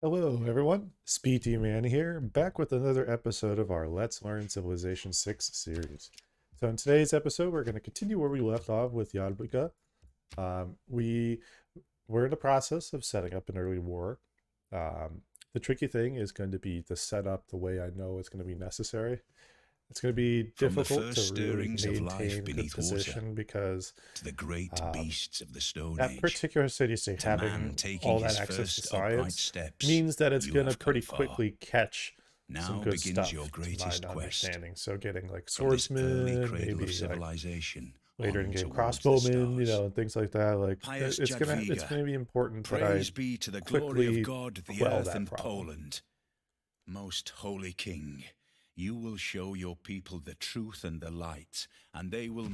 Hello, everyone. SpeeDMan here, back with another episode of our Let's Learn Civilization 6 series. So in today's episode, we're going to continue where we left off with Yadviga. We were in the process of setting up an early war. The tricky thing is going to be to set up the way I know it's going to be necessary. It's going to be From the difficult to first really stirrings of life maintain good beneath water, position because to the great um, beasts of the Stone that Age, particular city state to man having taking all that his access to first upright science steps, means that it's you going to have come pretty far. quickly catch some Now good begins your stuff to my greatest quest. understanding. So getting like From this early swordsmen, cradle of maybe like civilization later in on game towards the crossbowmen, stars. and things like that. Like Pious it's Jadwiga, gonna be important that I praise be to the glory of quickly God, the quell earth, that and problem. Poland. Most holy King, you will show your people the truth and the light, and they will...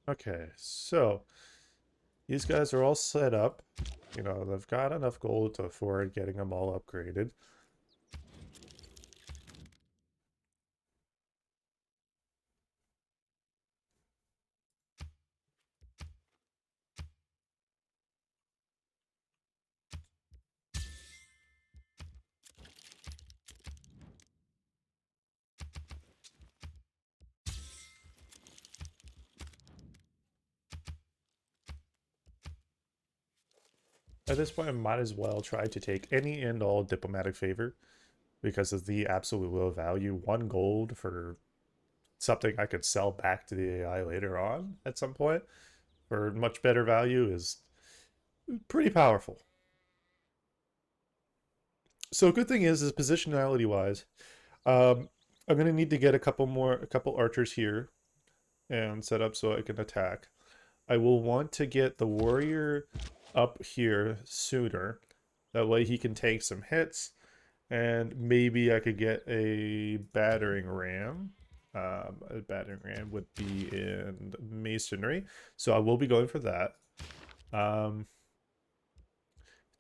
Okay, so these guys are all set up. You know, they've got enough gold to afford getting them all upgraded. At this point, I might as well try to take any and all diplomatic favor because of the absolute low value. 1 gold for something I could sell back to the AI later on at some point for much better value is pretty powerful. So good thing is positionality wise, I'm gonna need to get a couple archers here and set up so I can attack. I will want to get the warrior up here sooner. That way he can take some hits, and maybe I could get a battering ram. A battering ram would be in masonry, so I will be going for that. Um,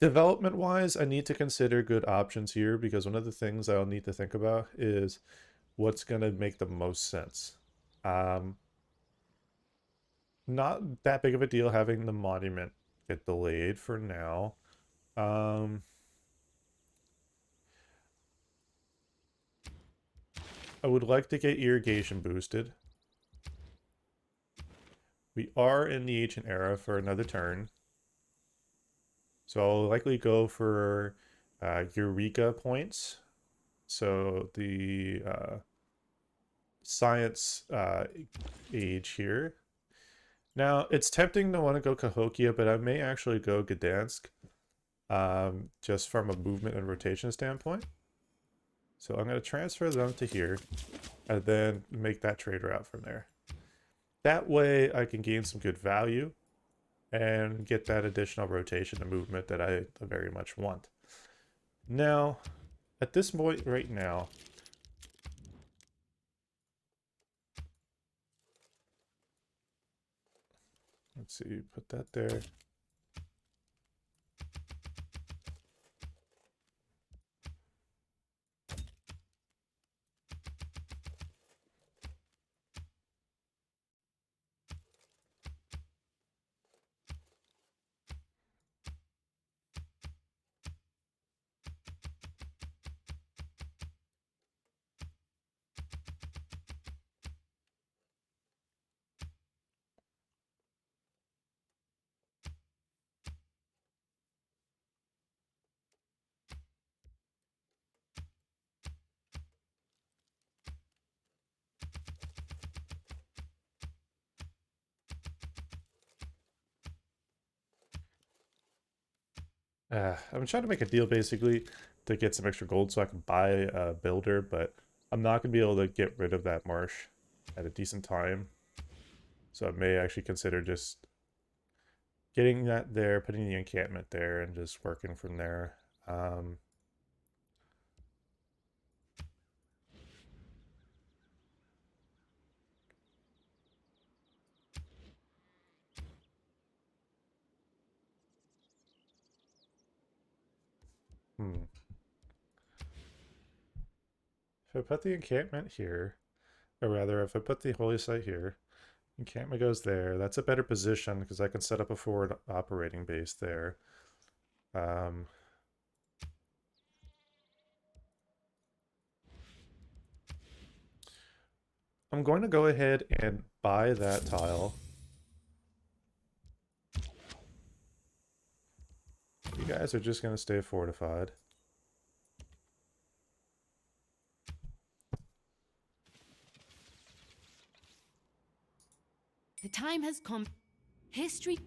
Development wise, I need to consider good options here because one of the things I'll need to think about is what's going to make the most sense. Um, Not that big of a deal having the monument get delayed for now. Um, I would like to get irrigation boosted. We are in the ancient era for another turn. So I'll likely go for Eureka points. So the science age here. Now, it's tempting to want to go Cahokia, but I may actually go Gdansk just from a movement and rotation standpoint. So I'm going to transfer them to here and then make that trade route from there. That way I can gain some good value and get that additional rotation and movement that I very much want. Now, at this point right now, let's see, put that there. I'm trying to make a deal basically to get some extra gold so I can buy a builder, but I'm not going to be able to get rid of that marsh at a decent time. So I may actually consider just getting that there, putting the encampment there, and just working from there. Um, hmm. if I put the encampment here, or rather, if I put the holy site here, encampment goes there. That's a better position because I can set up a forward operating base there. Um, I'm going to go ahead and buy that tile. You guys are just going to stay fortified. The time has come. History.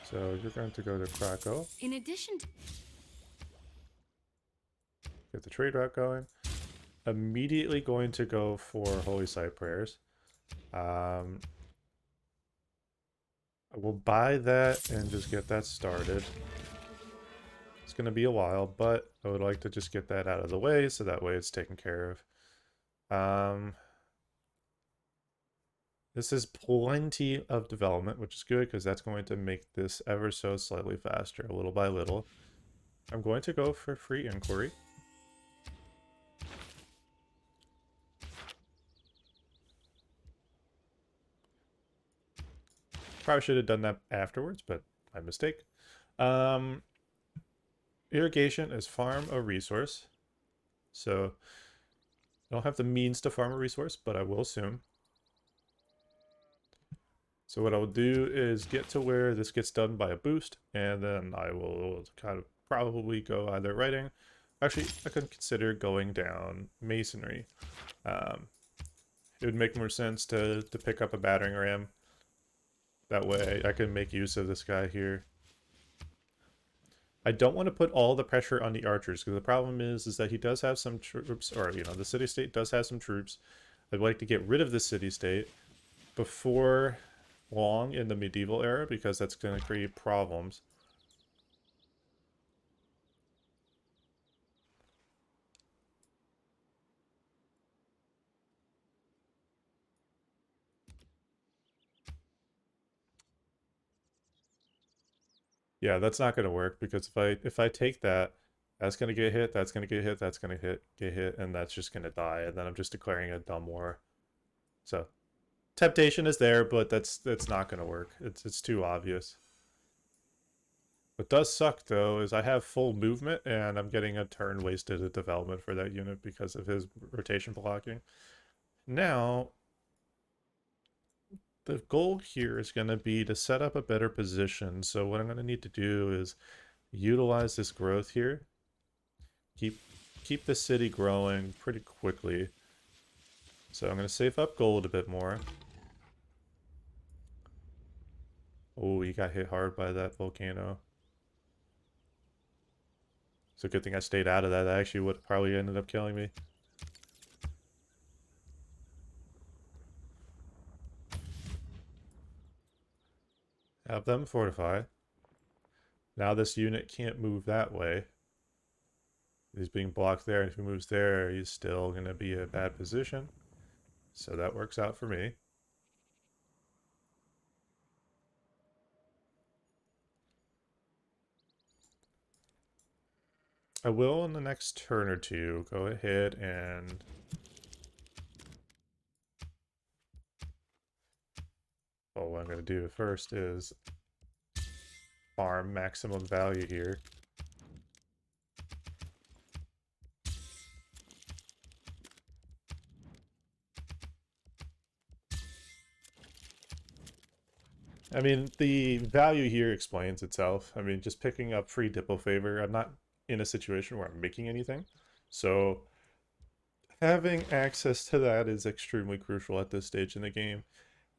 So you're going to go to Krakow. In addition to Get the trade route going. Immediately going to go for holy site prayers. I will buy that and just get that started. It's going to be a while, but I would like to just get that out of the way so that way it's taken care of. This is plenty of development, which is good because that's going to make this ever so slightly faster, little by little. I'm going to go for free inquiry. Probably should have done that afterwards, but my mistake. Irrigation is farm a resource. So I don't have the means to farm a resource, but I will soon. So what I'll do is get to where this gets done by a boost, and then I will kind of probably go either writing. Actually, I could consider going down masonry. It would make more sense to pick up a battering ram. That way I can make use of this guy here. I don't want to put all the pressure on the archers, because the problem is that he does have some troops, or, you know, the city-state does have some troops. I'd like to get rid of the city-state before long in the medieval era, because that's going to create problems. Yeah, that's not going to work, because if I take that, that's going to get hit, that's going to get hit, that's going to get hit, and that's just going to die, and then I'm just declaring a dumb war. So temptation is there, but that's not going to work. It's too obvious. What does suck, though, is I have full movement, and I'm getting a turn wasted at development for that unit because of his rotation blocking. Now, the goal here is going to be to set up a better position. So what I'm going to need to do is utilize this growth here. Keep the city growing pretty quickly. So I'm going to save up gold a bit more. Oh, he got hit hard by that volcano. It's a good thing I stayed out of that. That actually would have probably ended up killing me. Have them fortify. Now this unit can't move that way. He's being blocked there, and if he moves there, he's still going to be in a bad position. So that works out for me. I will, in the next turn or two, go ahead and what I'm going to do first is farm maximum value here. I mean, the value here explains itself. I mean, just picking up free Diplo favor, I'm not in a situation where I'm making anything. So having access to that is extremely crucial at this stage in the game.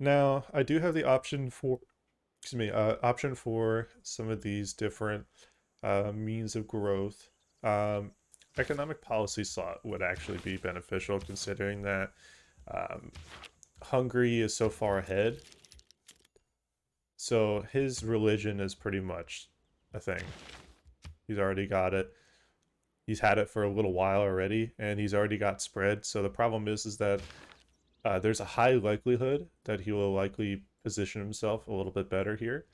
Now, I do have the option for, option for some of these different means of growth. Economic policy slot would actually be beneficial, considering that Hungary is so far ahead. So his religion is pretty much a thing. He's already got it. He's had it for a little while already, and he's already got spread. So the problem is that there's a high likelihood that he will likely position himself a little bit better here.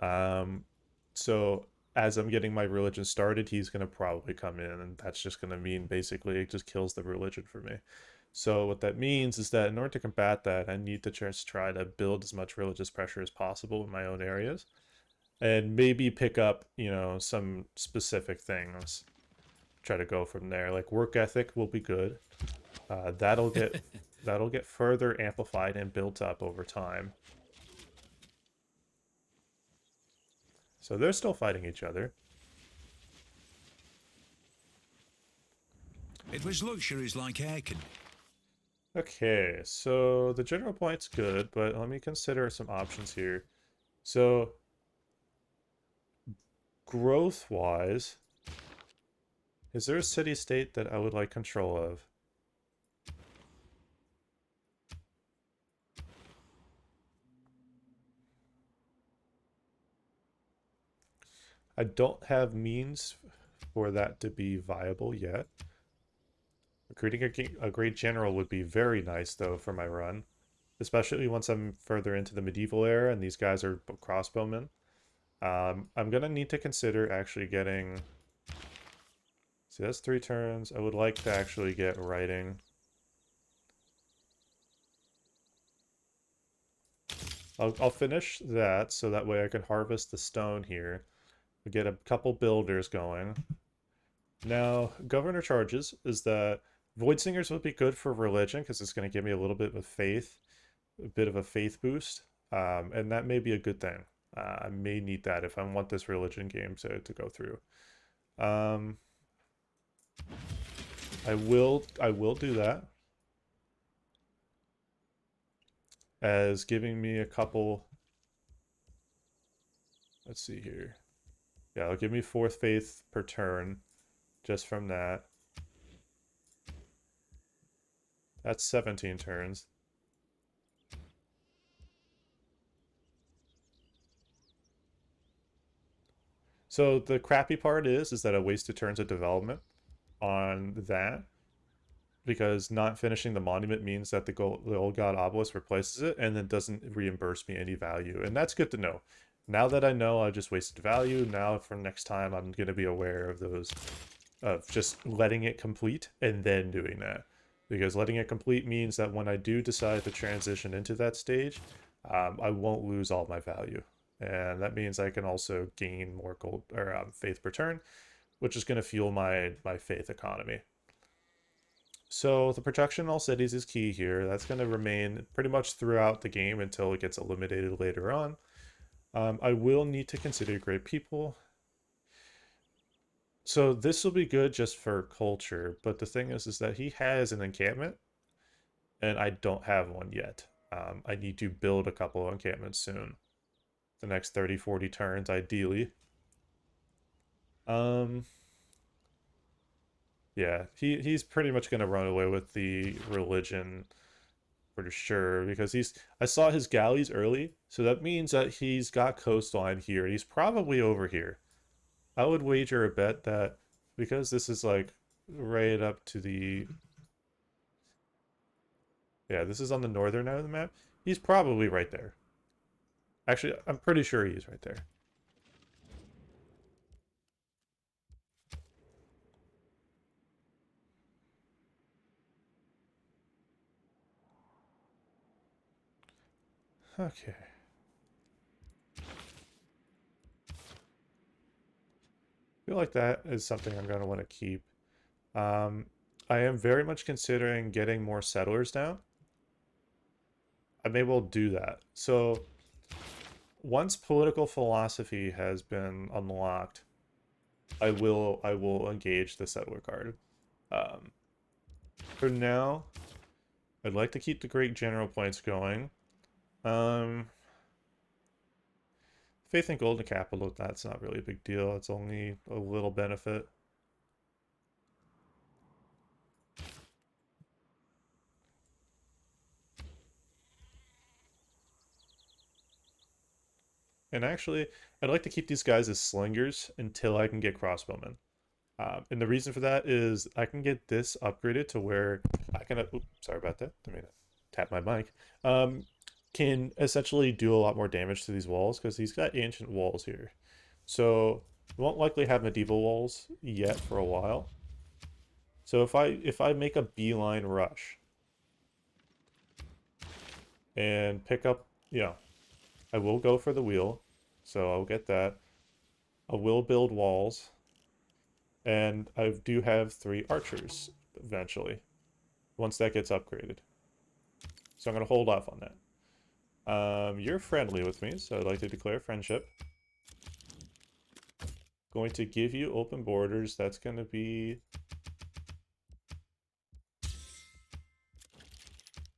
So as I'm getting my religion started, he's going to probably come in, and that's just going to mean basically it just kills the religion for me. So what that means is that in order to combat that, I need to just try to build as much religious pressure as possible in my own areas, and maybe pick up, some specific things. Try to go from there. Like work ethic will be good. That'll get further amplified and built up over time. So they're still fighting each other. It was luxuries like air conditioning. Okay, so the general point's good, but let me consider some options here. So growth-wise, is there a city-state that I would like control of? I don't have means for that to be viable yet. Recruiting a great general would be very nice, though, for my run. Especially once I'm further into the medieval era and these guys are crossbowmen. I'm going to need to consider actually getting... See, that's 3 turns. I would like to actually get writing. I'll finish that, so that way I can harvest the stone here. We get a couple builders going. Now, Governor charges is that Void Singers would be good for religion, because it's going to give me a little bit of faith, a bit of a faith boost, and that may be a good thing. I may need that if I want this religion game to go through. I will do that, as giving me a couple. Let's see here. Yeah, it'll give me 4th faith per turn, just from that. That's 17 turns. So the crappy part is that I wasted turns of development on that, because not finishing the monument means that the old god obelisk replaces it and then doesn't reimburse me any value, and that's good to know. Now that I know I just wasted value, now for next time I'm going to be aware of those, of just letting it complete and then doing that, because letting it complete means that when I do decide to transition into that stage, I won't lose all my value, and that means I can also gain more gold or faith per turn, which is going to fuel my faith economy. So the protection in all cities is key here. That's going to remain pretty much throughout the game until it gets eliminated later on. I will need to consider great people. So this will be good just for culture, but the thing is that he has an encampment, and I don't have one yet. I need to build a couple of encampments soon. The next 30, 40 turns, ideally. Yeah, he's pretty much going to run away with the religion for sure, because I saw his galleys early, so that means that he's got coastline here. He's probably over here. I would wager a bet that because this is like right up to the... Yeah, this is on the northern end of the map. He's probably right there. Actually, I'm pretty sure he's right there. Okay. I feel like that is something I'm going to want to keep. I am very much considering getting more settlers down. I may well do that. So once political philosophy has been unlocked, I will engage the settler card. For now, I'd like to keep the great general points going. Faith in gold and capital, that's not really a big deal. It's only a little benefit. And actually, I'd like to keep these guys as slingers until I can get crossbowmen. And the reason for that is I can get this upgraded to where I can... Oops, sorry about that. I mean, tap my mic. can essentially do a lot more damage to these walls because he's got ancient walls here. So we won't likely have medieval walls yet for a while. So if I make a beeline rush and pick up, I will go for the wheel. So I'll get that. I will build walls. And I do have 3 archers eventually, once that gets upgraded. So I'm going to hold off on that. You're friendly with me, so I'd like to declare friendship. Going to give you open borders. That's going to be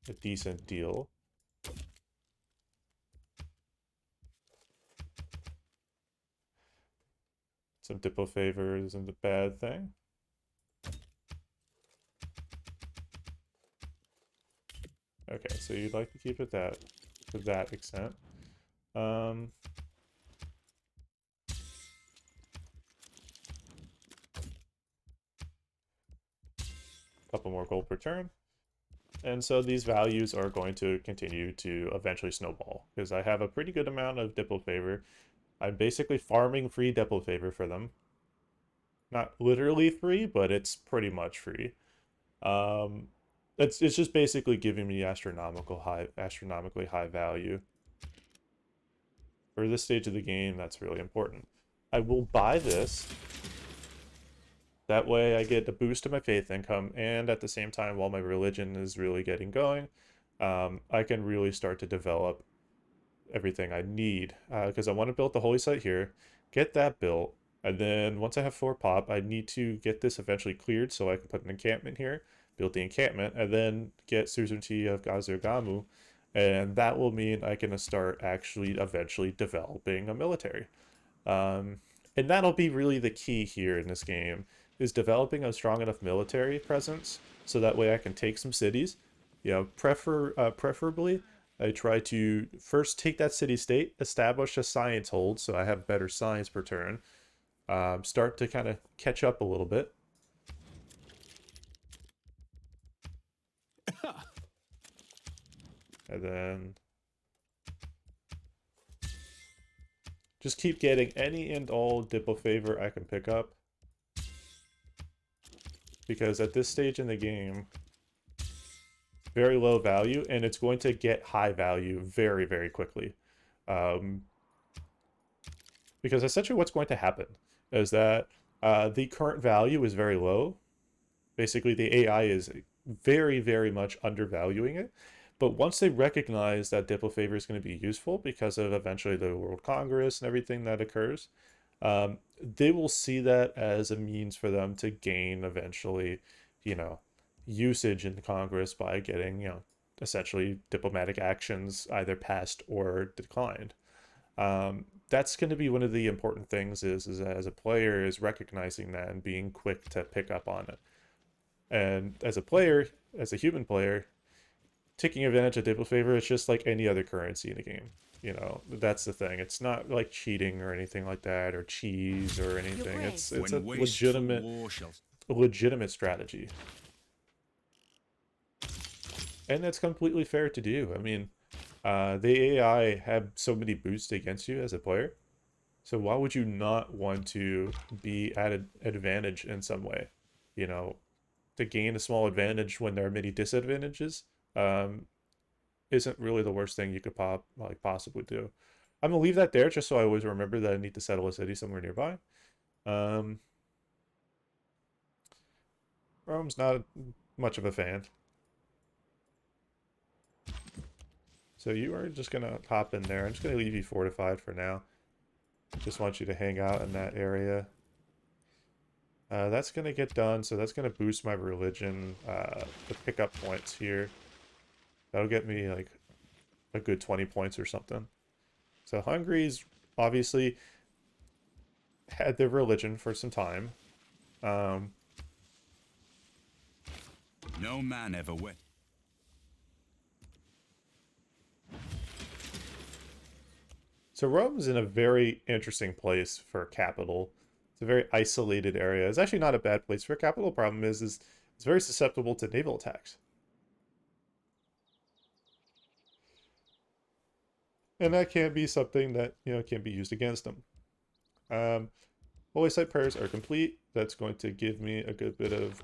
a decent deal. Some diplo favor isn't a bad thing. Okay, so you'd like to keep it that to that extent. Couple more gold per turn. And so these values are going to continue to eventually snowball because I have a pretty good amount of diplo favor. I'm basically farming free diplo favor for them. Not literally free, but it's pretty much free. It's just basically giving me astronomically high value. For this stage of the game, that's really important. I will buy this. That way I get a boost to my faith income, and at the same time, while my religion is really getting going, I can really start to develop everything I need. Because I want to build the holy site here, get that built, and then once I have 4 pop, I need to get this eventually cleared so I can put an encampment here, build the encampment, and then get suzerainty of Gazirgamu, and that will mean I can start actually eventually developing a military. And that'll be really the key here in this game, is developing a strong enough military presence so that way I can take some cities. Preferably, I try to first take that city-state, establish a science hold so I have better science per turn, start to kind of catch up a little bit. And then just keep getting any and all diplo favor I can pick up. Because at this stage in the game, very low value, and it's going to get high value very, very quickly. Because essentially what's going to happen is that the current value is very low. Basically, the AI is very, very much undervaluing it. But once they recognize that diplo favor is going to be useful because of eventually the World Congress and everything that occurs, they will see that as a means for them to gain eventually, usage in the Congress by getting, essentially diplomatic actions either passed or declined. That's going to be one of the important things is as a player is recognizing that and being quick to pick up on it. And as a player, as a human player, taking advantage of diplo favor is just like any other currency in the game. That's the thing. It's not like cheating or anything like that, or cheese or anything. It's a legitimate strategy, and that's completely fair to do. I mean, the AI have so many boosts against you as a player, so why would you not want to be at an advantage in some way? To gain a small advantage when there are many disadvantages. Isn't really the worst thing you could possibly do. I'm gonna leave that there just so I always remember that I need to settle a city somewhere nearby. Rome's not much of a fan. So you are just gonna hop in there. I'm just gonna leave you fortified for now. Just want you to hang out in that area. That's gonna get done, so that's gonna boost my religion, the pickup points here. That'll get me like a good 20 points or something. So Hungary's obviously had their religion for some time. No man ever went. So Rome's in a very interesting place for a capital. It's a very isolated area. It's actually not a bad place for a capital. Problem is it's very susceptible to naval attacks. And that can't be something that, can't be used against them. Holy Site prayers are complete. That's going to give me a good bit of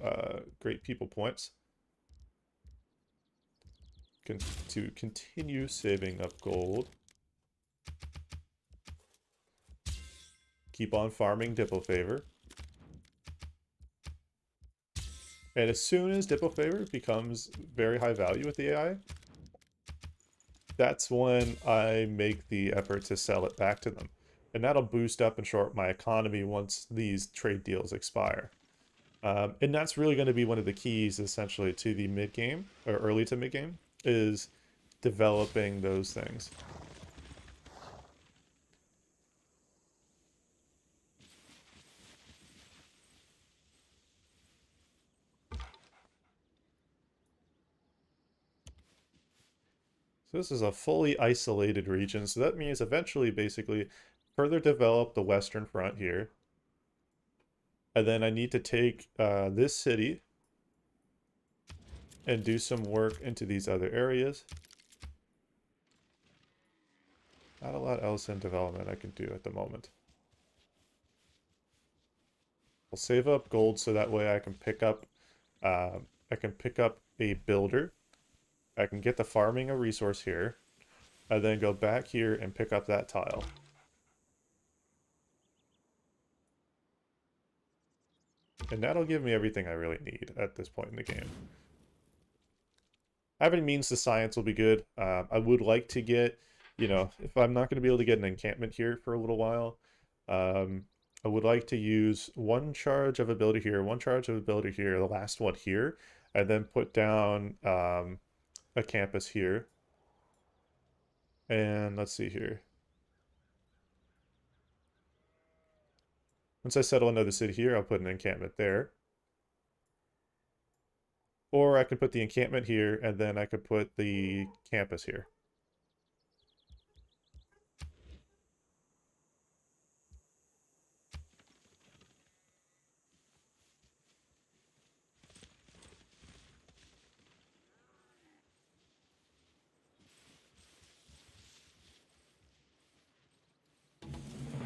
great people points. To continue saving up gold. Keep on farming Diplo Favor. And as soon as Diplo Favor becomes very high value with the AI, that's when I make the effort to sell it back to them. And that'll boost up and short my economy once these trade deals expire. And that's really going to be one of the keys, essentially, to the mid-game, or early to mid-game, is developing those things. So this is a fully isolated region, so that means eventually, basically, further develop the western front here. And then I need to take this city and do some work into these other areas. Not a lot else in development I can do at the moment. I'll save up gold so that way I can pick up a builder. I can get the farming a resource here, and then go back here and pick up that tile. And that'll give me everything I really need at this point in the game. Having means to science will be good. I would like to get, if I'm not going to be able to get an encampment here for a little while, I would like to use one charge of ability here, one charge of ability here, the last one here, and then put down a campus here. And let's see here. Once I settle another city here, I'll put an encampment there. Or I could put the encampment here, and then I could put the campus here.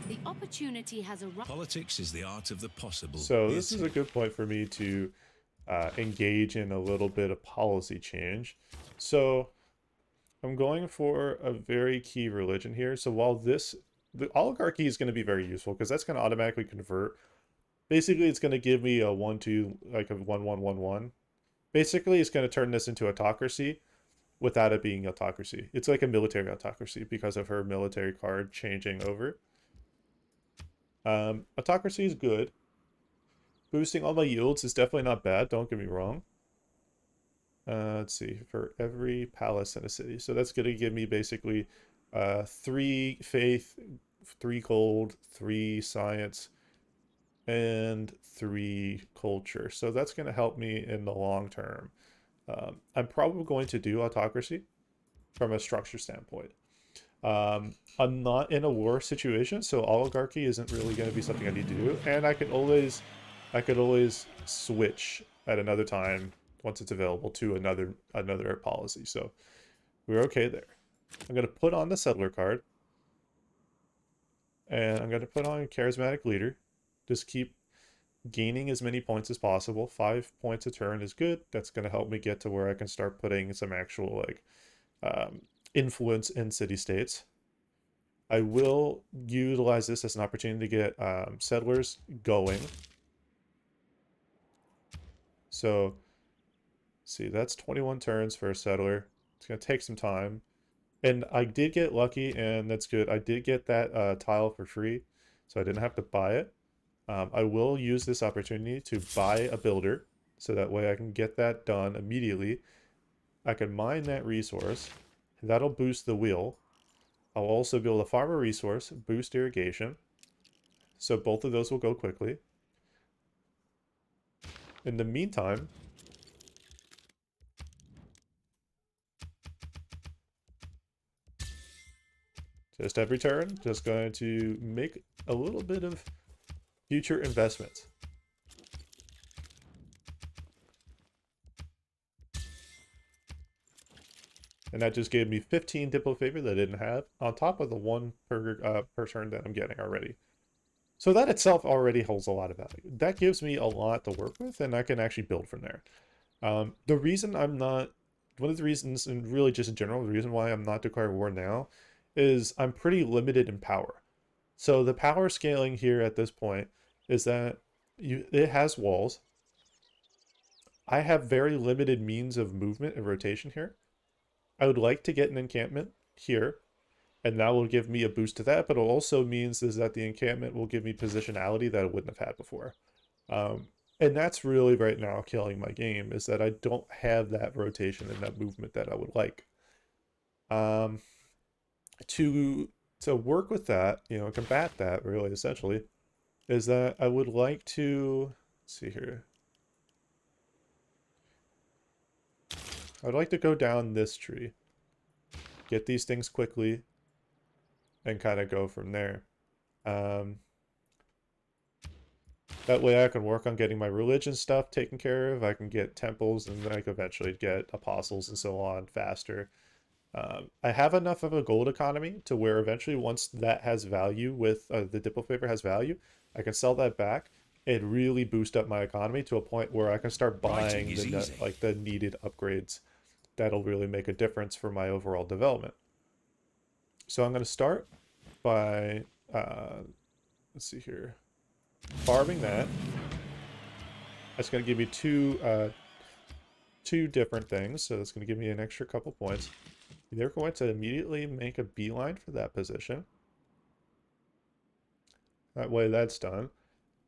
The opportunity has arrived. Politics is the art of the possible. So this is a good point for me to engage in a little bit of policy change. So I'm going for a very key religion here. So while the oligarchy is going to be very useful because that's going to automatically convert. Basically, it's going to give me a 1-2, like a 1-1-1-1. Basically, it's going to turn this into autocracy without it being autocracy. It's like a military autocracy because of her military card changing over. Autocracy is good. Boosting all my yields is definitely not bad, don't get me wrong. Let's see, for every palace in a city. So that's going to give me basically 3 faith, 3 gold, 3 science, and 3 culture. So that's going to help me in the long term. I'm probably going to do autocracy from a structure standpoint. I'm not in a war situation, so oligarchy isn't really going to be something I need to do, and I could always switch at another time once it's available to another policy. So we're okay there. I'm going to put on the settler card, and I'm going to put on charismatic leader. Just keep gaining as many points as possible. 5 points a turn is good. That's going to help me get to where I can start putting some actual influence in city-states. I will utilize this as an opportunity to get settlers going. So, see, that's 21 turns for a settler. It's going to take some time. And I did get lucky, and that's good. I did get that tile for free, so I didn't have to buy it. I will use this opportunity to buy a builder, so that way I can get that done immediately. I can mine that resource. That'll boost the wheel. I'll also be able to farm a resource, boost irrigation. So both of those will go quickly. In the meantime, just every turn, just going to make a little bit of future investments. And that just gave me 15 Diplo favor that I didn't have, on top of the 1 per turn that I'm getting already. So that itself already holds a lot of value. That gives me a lot to work with, and I can actually build from there. The reason I'm not, one of the reasons, and really just in general, the reason why I'm not declaring war now is I'm pretty limited in power. So the power scaling here at this point is that it has walls. I have very limited means of movement and rotation here. I would like to get an encampment here, and that will give me a boost to that, but it also means is that the encampment will give me positionality that I wouldn't have had before. And that's really right now killing my game, is that I don't have that rotation and that movement that I would like. To work with that, you know, combat that really essentially, is that I would like to, let's see here. I would like to go down this tree, get these things quickly, and kind of go from there. That way I can work on getting my religion stuff taken care of. I can get temples, and then I can eventually get apostles and so on faster. I have enough of a gold economy to where eventually once that has value with the Diplo favor has value, I can sell that back and really boost up my economy to a point where I can start buying the needed upgrades that'll really make a difference for my overall development. So I'm going to start by, let's see here, farming that. That's going to give me two different things, so that's going to give me an extra couple points. They're going to immediately make a beeline for that position. That way that's done.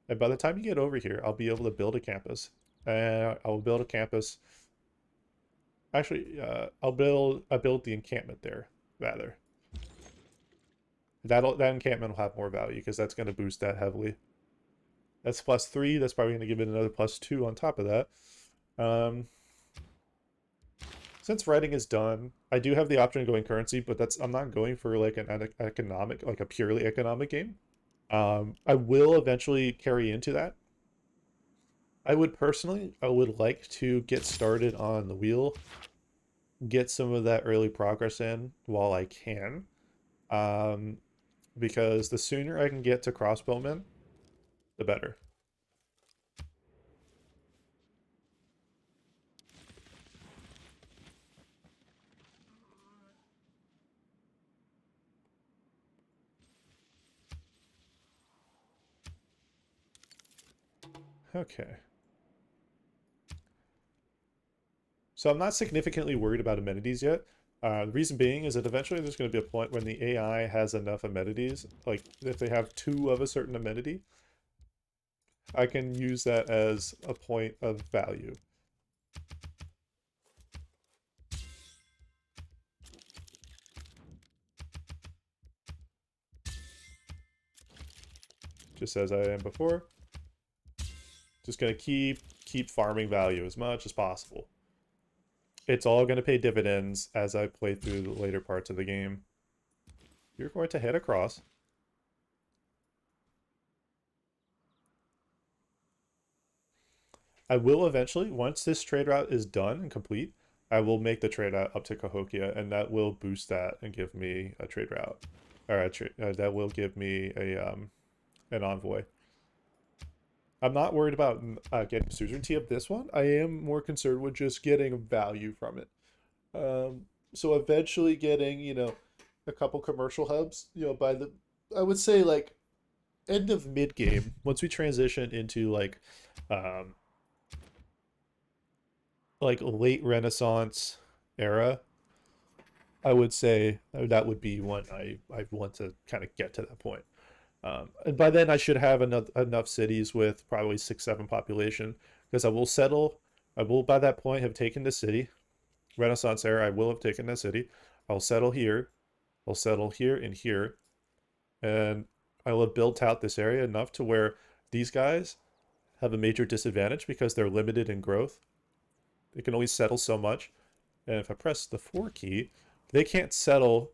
And by the time you get over here, I'll be able to build a campus. And I'll build a campus. Actually, I'll build the encampment there, rather. That encampment will have more value because that's going to boost that heavily. That's +3. That's probably going to give it another +2 on top of that. Since writing is done, I do have the option of going currency, but I'm not going for like an economic, like a purely economic game. I will eventually carry into that. I would like to get started on the wheel, get some of that early progress in while I can. Because the sooner I can get to crossbowmen, the better. Okay. So I'm not significantly worried about amenities yet. The reason being is that eventually there's going to be a point when the AI has enough amenities. Like, if they have 2 of a certain amenity, I can use that as a point of value. Just as I am before. Just going to keep farming value as much as possible. It's all going to pay dividends as I play through the later parts of the game. You're going to head across. I will eventually, once this trade route is done and complete, I will make the trade route up to Cahokia, and that will boost that and give me a trade route. Or that will give me an envoy. I'm not worried about getting suzerainty of this one. I am more concerned with just getting value from it. So eventually getting, you know, a couple commercial hubs, you know, by the, I would say like end of mid game, once we transition into like late Renaissance era, I would say that would be when I want to kind of get to that point. And by then I should have enough cities with probably 6-7 population, because I will by that point have taken the city. Renaissance era, I will have taken the city. I'll settle here and here, and I will have built out this area enough to where these guys have a major disadvantage because they're limited in growth. They can only settle so much, and if I press the 4 key, they can't settle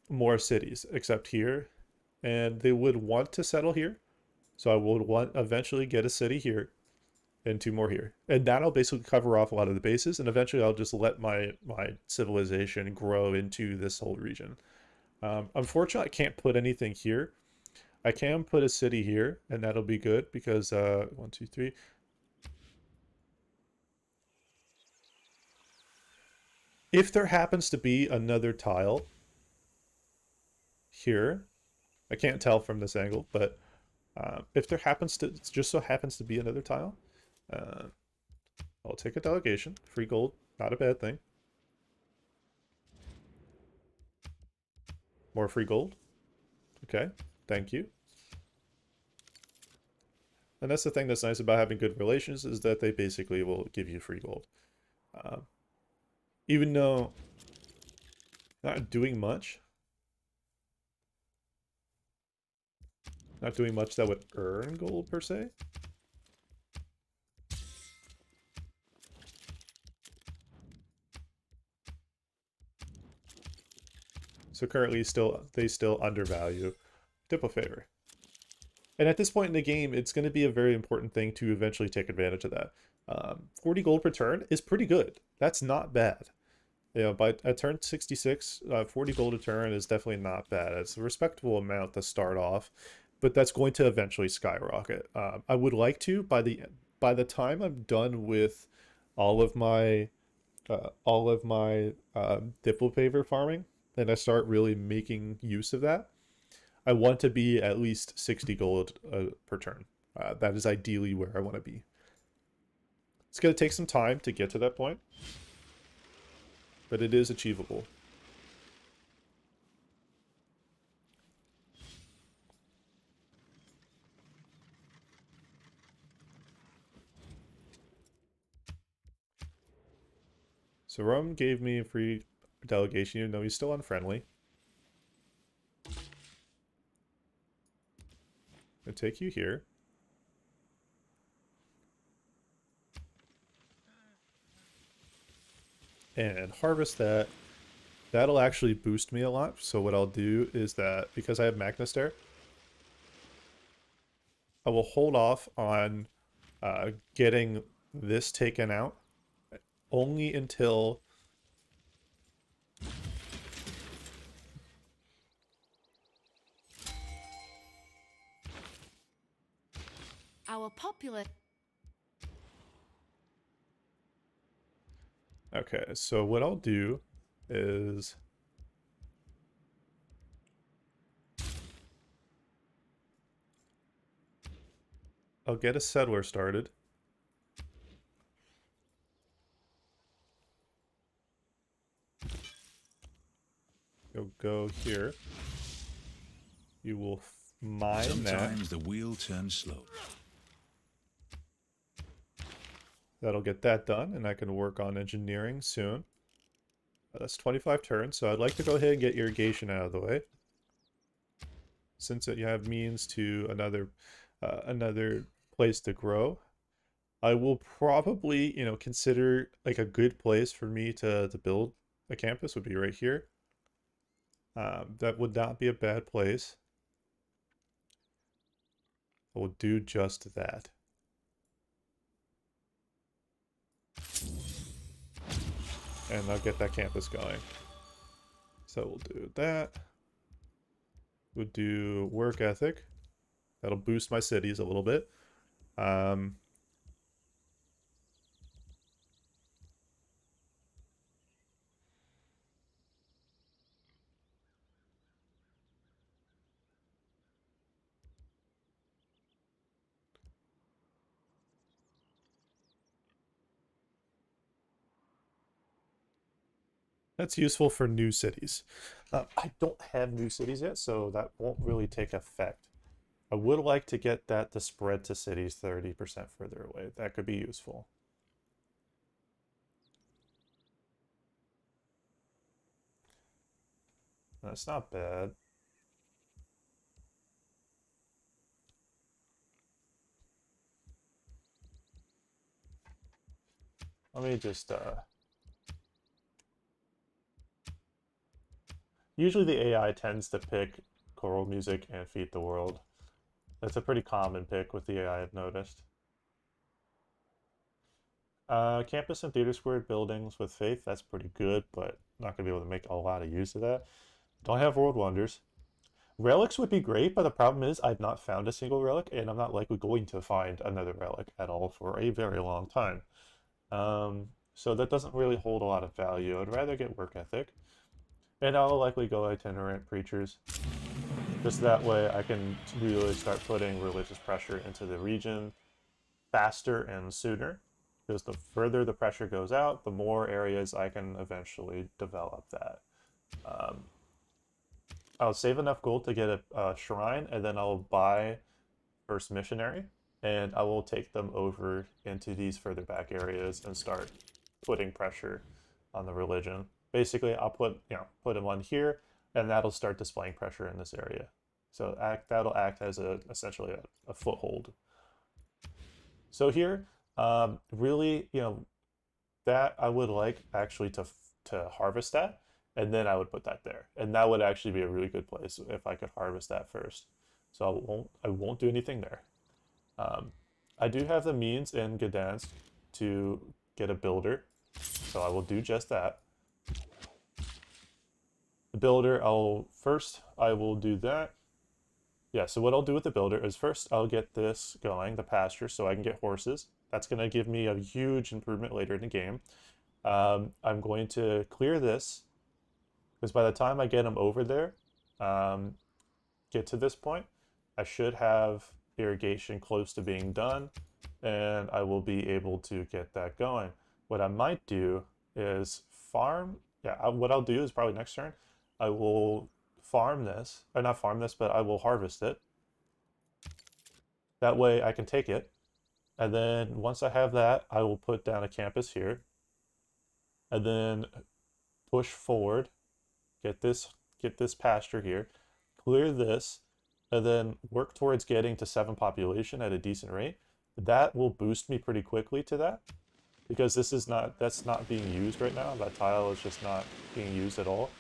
more cities except here, and they would want to settle here. So I would want eventually get a city here, and 2 more here. And that'll basically cover off a lot of the bases, and eventually I'll just let my civilization grow into this whole region. Unfortunately, I can't put anything here. I can put a city here, and that'll be good because 1, 2, 3. If there happens to be another tile here, I can't tell from this angle, but if there happens to just so happens to be another tile, I'll take a delegation. Free gold, not a bad thing. More free gold. Okay, thank you. And that's the thing that's nice about having good relations, is that they basically will give you free gold. Even though not doing much. Not doing much that would earn gold per se. So currently they still undervalue Diplo favor. And at this point in the game, it's going to be a very important thing to eventually take advantage of that. 40 gold per turn is pretty good. That's not bad. You know, by at turn 66, 40 gold a turn is definitely not bad. It's a respectable amount to start off, but that's going to eventually skyrocket. I would like to, by the time I'm done with all of my Diplo favor farming, and I start really making use of that, I want to be at least 60 gold per turn. That is ideally where I want to be. It's going to take some time to get to that point, but it is achievable. So Rome gave me a free delegation, even though he's still unfriendly. I'll take you here. And harvest that. That'll actually boost me a lot. So what I'll do is that, because I have Magnus there, I will hold off on getting this taken out only until Our popular. okay, so what I'll do is I'll get a settler started. You'll go here. You will mine Sometimes that. the wheel turns slow. That'll get that done, and I can work on engineering soon. That's 25 turns, so I'd like to go ahead and get irrigation out of the way. Since you have means to another place to grow, I will probably, consider like a good place for me to build a campus would be right here. That would not be a bad place. I will do just that. And I'll get that campus going. So we'll do that. We'll do work ethic. That'll boost my cities a little bit. That's useful for new cities. I don't have new cities yet, so that won't really take effect. I would like to get that to spread to cities 30% further away. That could be useful. That's not bad. Let me just, usually the AI tends to pick choral music and Feed the World. That's a pretty common pick with the AI, I've noticed. Campus and theater square buildings with faith, that's pretty good, but not going to be able to make a lot of use of that. Don't have world wonders. Relics would be great, but the problem is I've not found a single relic, and I'm not likely going to find another relic at all for a very long time. So that doesn't really hold a lot of value. I'd rather get work ethic. And I'll likely go itinerant preachers. Just that way I can really start putting religious pressure into the region faster and sooner. Because the further the pressure goes out, the more areas I can eventually develop that. I'll save enough gold to get a shrine, and then I'll buy first missionary, and I will take them over into these further back areas and start putting pressure on the religion. Basically, I'll put them on here, and that'll start displaying pressure in this area. So that'll act as essentially a foothold. So here, really, that I would like actually to harvest that, and then I would put that there, and that would actually be a really good place if I could harvest that first. So I won't do anything there. I do have the means in Gdansk to get a builder, so I will do just that. The builder, I will do that. Yeah, so what I'll do with the builder is first I'll get this going, the pasture, so I can get horses. That's going to give me a huge improvement later in the game. I'm going to clear this, because by the time I get them over there, get to this point, I should have irrigation close to being done, and I will be able to get that going. What I might do is farm. Yeah, what I'll do is probably next turn, I will farm this, or not farm this, but I will harvest it. That way I can take it, and then once I have that, I will put down a campus here, and then push forward, get this pasture here, clear this, and then work towards getting to 7 population at a decent rate. That will boost me pretty quickly to that, because that's not being used right now. That tile is just not being used at all.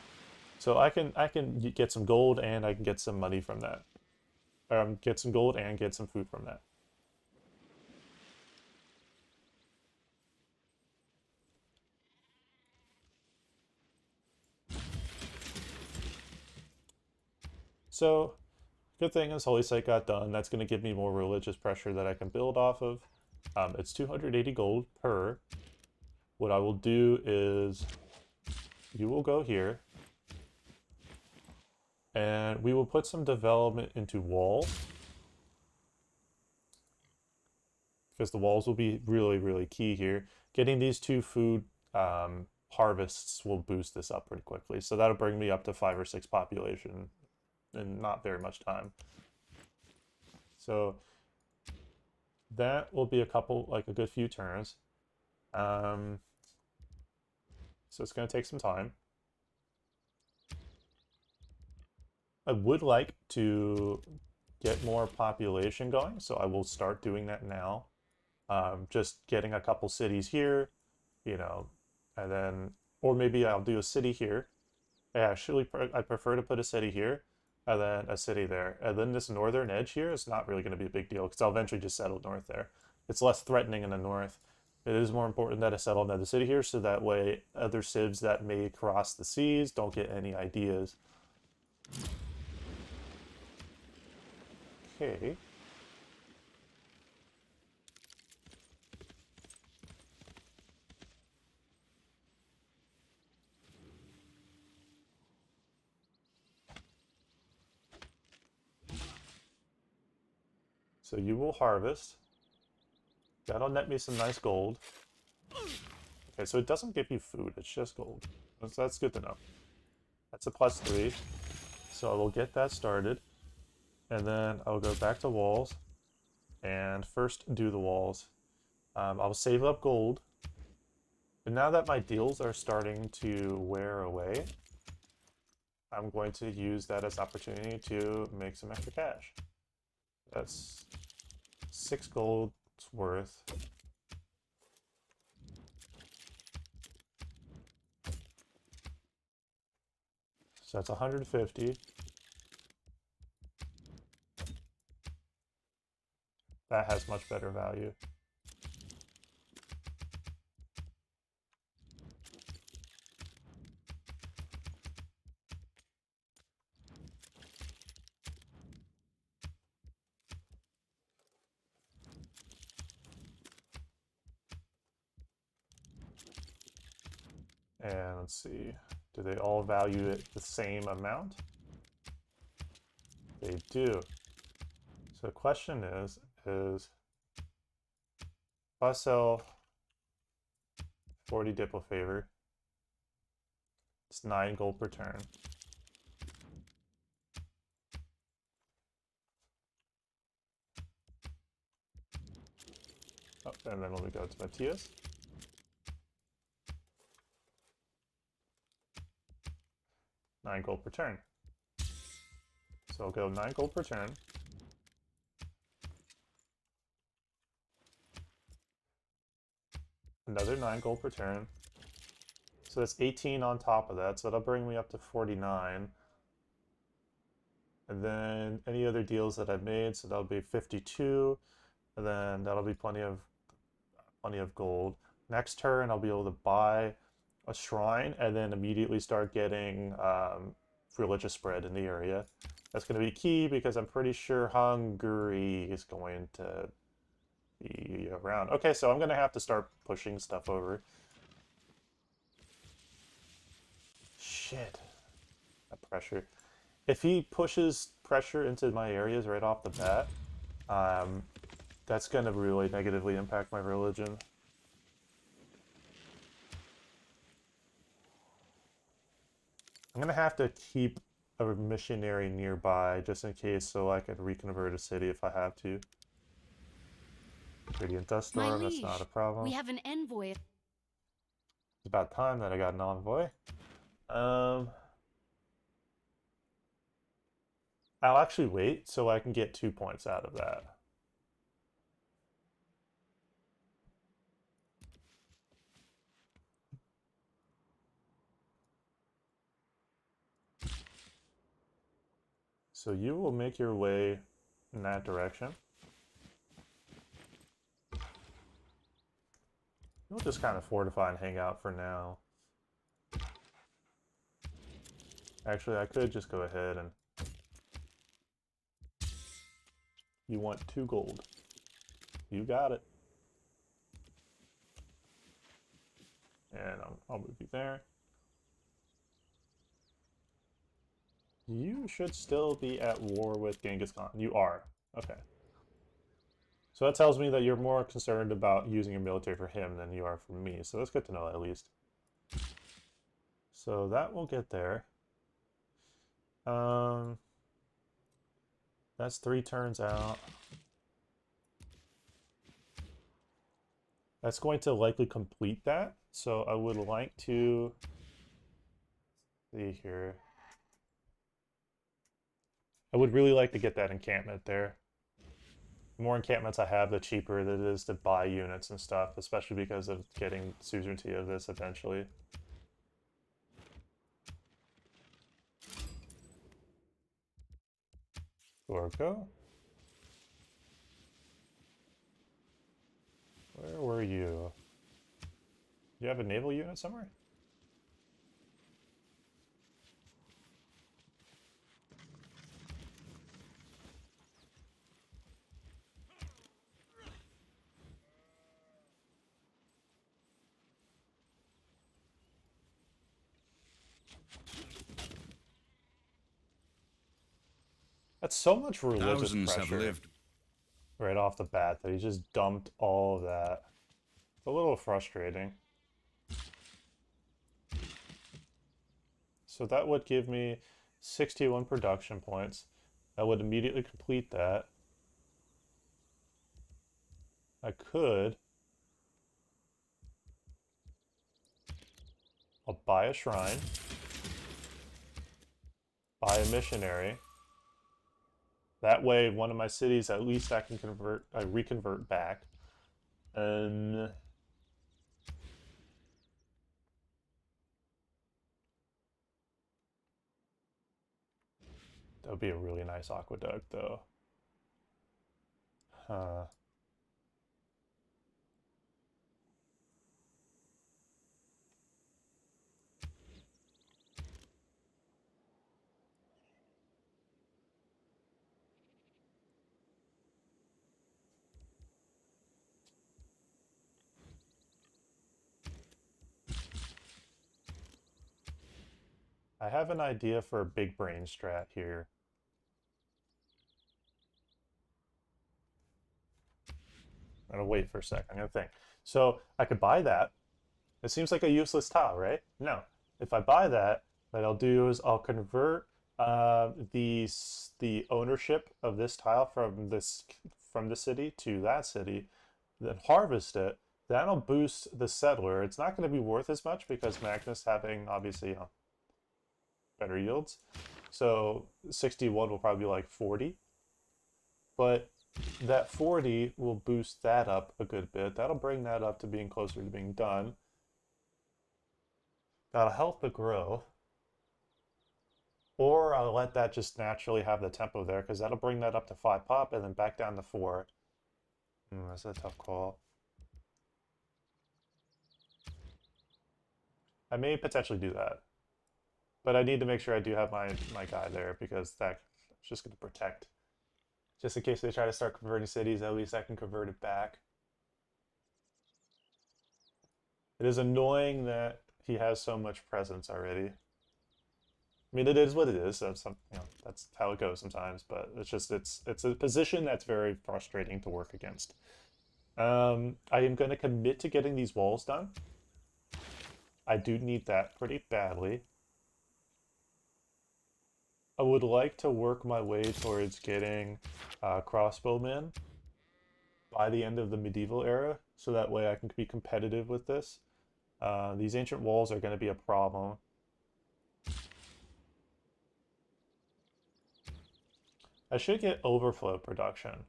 So I can get some gold, and I can get some money from that. Get some gold and get some food from that. So good thing is Holy Site got done. That's going to give me more religious pressure that I can build off of. It's 280 gold per. What I will do is you will go here, and we will put some development into walls, because the walls will be really, really key here. Getting these 2 food harvests will boost this up pretty quickly. So that'll bring me up to 5 or 6 population in not very much time. So that will be a good few turns. So it's going to take some time. I would like to get more population going, so I will start doing that now. Just getting a couple cities here, and then, or maybe I'll do a city here. Actually, I prefer to put a city here, and then a city there. And then this northern edge here is not really going to be a big deal, because I'll eventually just settle north there. It's less threatening in the north. It is more important that I settle another city here, so that way other civs that may cross the seas don't get any ideas. Okay. So you will harvest. That'll net me some nice gold. Okay, so it doesn't give you food, it's just gold. That's good to know. That's a +3. So I will get that started. And then I'll go back to walls. And first do the walls. I'll save up gold. And now that my deals are starting to wear away, I'm going to use that as opportunity to make some extra cash. That's 6 gold's worth. So that's 150. That has much better value. And let's see, do they all value it the same amount? They do. So the question is if I sell 40 Diplo favor, it's 9 gold per turn. Oh, and then when we go to Matthias, $9 gold per turn. So I'll go 9 gold per turn. Another 9 gold per turn. So that's 18 on top of that, so that'll bring me up to 49. And then any other deals that I've made, so that'll be 52. And then that'll be plenty of gold. Next turn, I'll be able to buy a shrine and then immediately start getting religious spread in the area. That's going to be key because I'm pretty sure Hungary is going to be around. Okay, so I'm going to have to start pushing stuff over. Shit. That pressure. If he pushes pressure into my areas right off the bat, that's going to really negatively impact my religion. I'm going to have to keep a missionary nearby just in case so I can reconvert a city if I have to. Radiant Dust My Storm, that's liege, not a problem. we have an envoy. It's about time that I got an envoy. I'll actually wait so I can get 2 points out of that. So you will make your way in that direction. We'll just kind of fortify and hang out for now. Actually, I could just go ahead and... You want 2 gold. You got it. And I'll move you there. You should still be at war with Genghis Khan. You are. Okay. So that tells me that you're more concerned about using your military for him than you are for me. So that's good to know, at least. So that will get there. That's 3 turns out. That's going to likely complete that. So I would like to see here. I would really like to get that encampment there. The more encampments I have, the cheaper it is to buy units and stuff, especially because of getting suzerainty of this eventually. Gorko? Where were you? Do you have a naval unit somewhere? That's so much religious Thousands have pressure lived. right off the bat that he just dumped all of that. It's a little frustrating. So that would give me 61 production points. I would immediately complete that. I could. I'll buy a shrine. Buy a missionary. That way, one of my cities, at least I can reconvert back. And that would be a really nice aqueduct, though. Huh. I have an idea for a big brain strat here. I'm gonna wait for a sec. I'm gonna think. So I could buy that. It seems like a useless tile, right? No. If I buy that, what I'll do is I'll convert the ownership of this tile from the city to that city, then harvest it. That'll boost the settler. It's not going to be worth as much because Magnus having obviously better yields. So 61 will probably be like 40. But that 40 will boost that up a good bit. That'll bring that up to being closer to being done. That'll help it grow. Or I'll let that just naturally have the tempo there because that'll bring that up to 5 pop and then back down to 4. That's a tough call. I may potentially do that. But I need to make sure I do have my guy there because that's just going to protect. Just in case they try to start converting cities, at least I can convert it back. It is annoying that he has so much presence already. I mean, it is what it is. That's how it goes sometimes. But it's a position that's very frustrating to work against. I am going to commit to getting these walls done. I do need that pretty badly. I would like to work my way towards getting crossbowmen by the end of the medieval era, so that way I can be competitive with this. These ancient walls are going to be a problem. I should get overflow production.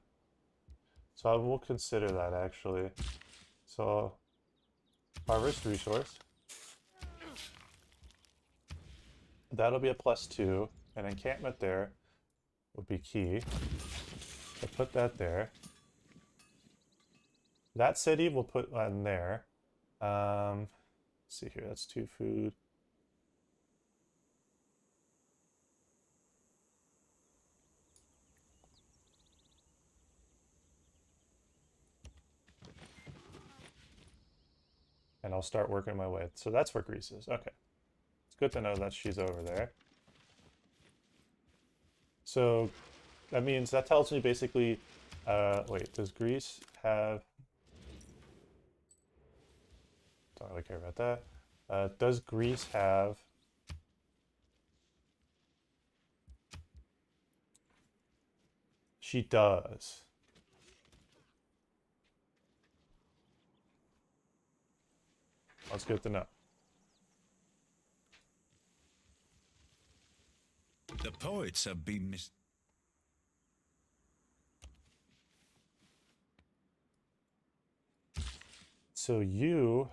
So I will consider that actually. So harvest resource. That'll be a +2. An encampment there would be key. So put that there. That city we'll put in there. Let's see here, that's 2 food. And I'll start working my way. So that's where Greece is. Okay. It's good to know that she's over there. So that tells me basically, wait, does Greece have, don't really care about that. Does Greece have, she does. That's good to know. The poets have been So you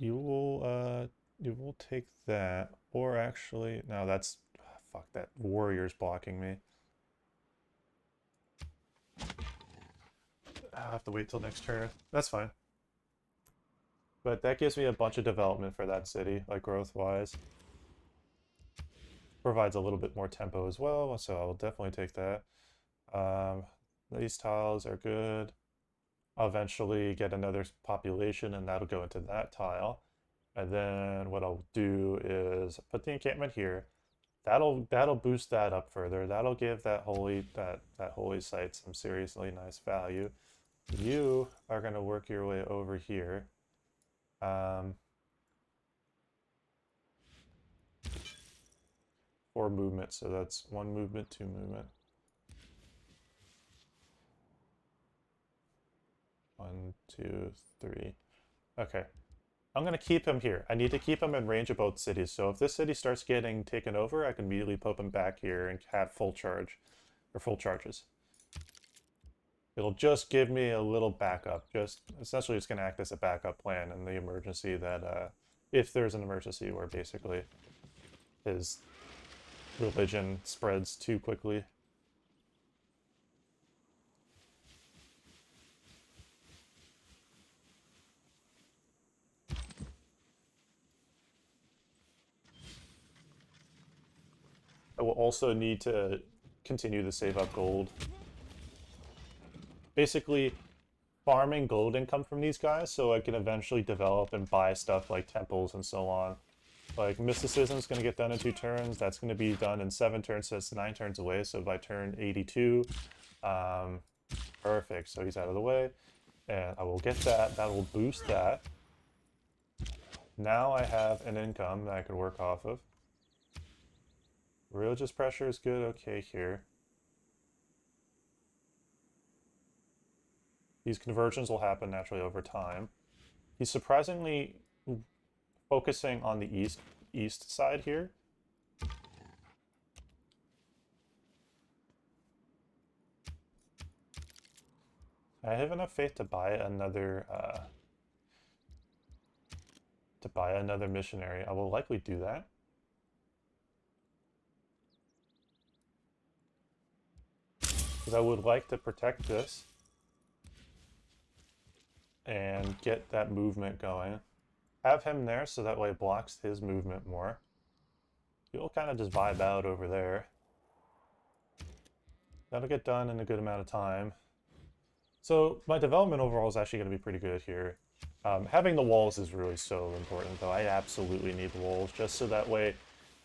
will take that, or actually, no, that's, fuck, that warrior's blocking me. I'll have to wait till next turn. That's fine. But that gives me a bunch of development for that city, like growth-wise. Provides a little bit more tempo as well, so I'll definitely take that. These tiles are good. I'll eventually get another population, and that'll go into that tile. And then what I'll do is put the encampment here. That'll boost that up further. That'll give that holy site some seriously nice value. You are going to work your way over here. 4 movement, so that's 1 movement, 2 movement. 1, 2, 3. Okay. I'm going to keep him here. I need to keep him in range of both cities. So if this city starts getting taken over, I can immediately pop him back here and have full charge, or full charges. It'll just give me a little backup. Essentially, it's going to act as a backup plan in the emergency that, if there's an emergency where basically his religion spreads too quickly. I will also need to continue to save up gold. Basically, farming gold income from these guys so I can eventually develop and buy stuff like temples and so on. Like, mysticism is going to get done in 2 turns. That's going to be done in 7 turns, so it's 9 turns away. So by turn 82, perfect. So he's out of the way. And I will get that. That will boost that. Now I have an income that I could work off of. Religious pressure is good. Okay, here. These conversions will happen naturally over time. He's surprisingly focusing on the east side here. I have enough faith to buy another missionary. I will likely do that. Because I would like to protect this and get that movement going. Have him there so that way it blocks his movement more. You'll kind of just vibe out over there. That'll get done in a good amount of time. So my development overall is actually going to be pretty good here. Having the walls is really so important, though. I absolutely need the walls, just so that way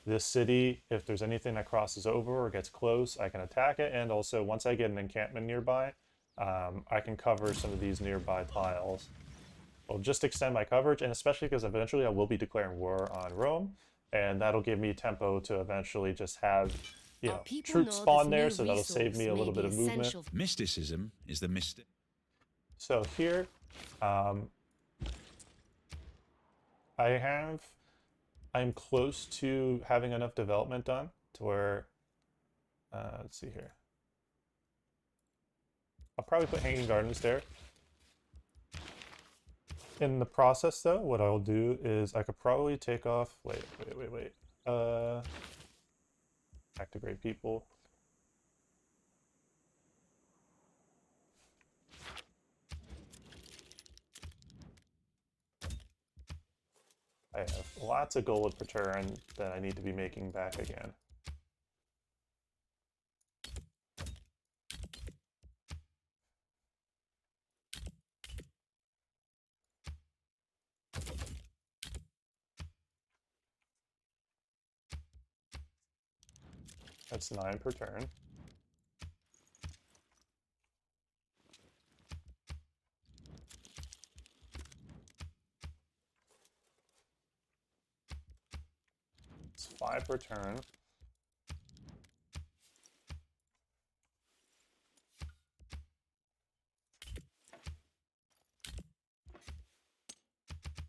this city, if there's anything that crosses over or gets close, I can attack it. And also, once I get an encampment nearby, I can cover some of these nearby tiles. I'll just extend my coverage, and especially because eventually I will be declaring war on Rome, and that'll give me tempo to eventually just have, you know, troops spawn there, so that'll save me a little bit of movement. Mysticism is the mystic. So here, I'm close to having enough development done to where, let's see here. I'll probably put hanging gardens there. In the process, though, what I'll do is I could probably take off. Wait. Activate people. I have lots of gold per turn that I need to be making back again. That's 9 per turn. It's 5 per turn.